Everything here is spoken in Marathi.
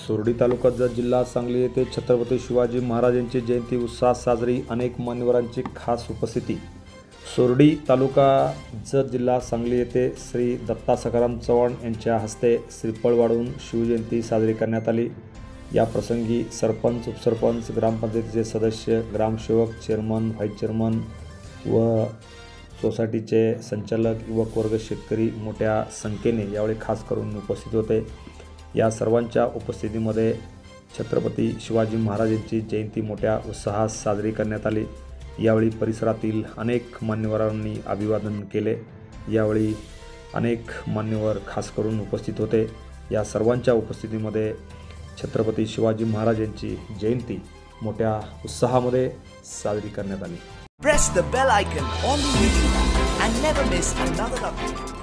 सोरडी तालुका जत जिल्हा सांगली येथे छत्रपती शिवाजी महाराजांची जयंती उत्साहात साजरी। अनेक मान्यवरांची खास उपस्थिती। सोरडी तालुका जत जिल्हा सांगली येथे श्री दत्ता सखाराम चव्हाण यांच्या हस्ते श्रीफळ वाढवून शिवजयंती साजरी करण्यात आली। या प्रसंगी सरपंच, उपसरपंच, ग्रामपंचायतीचे सदस्य, ग्रामसेवक, चेअरमन, व्हाईस चेअरमन व सोसायटीचे संचालक, युवक वर्ग, शेतकरी मोठ्या संख्येने यावेळी खास करून उपस्थित होते। या सर्वांच्या उपस्थितीमध्ये छत्रपती शिवाजी महाराजांची जयंती मोठ्या उत्साहात साजरी करण्यात आली। यावेळी परिसरातील अनेक मान्यवरांनी अभिवादन केले। यावेळी अनेक मान्यवर खास करून उपस्थित होते। या सर्वांच्या उपस्थितीमध्ये छत्रपती शिवाजी महाराजांची जयंती मोठ्या उत्साहामध्ये साजरी करण्यात आली। Press the bell icon on the YouTube app and never miss another update.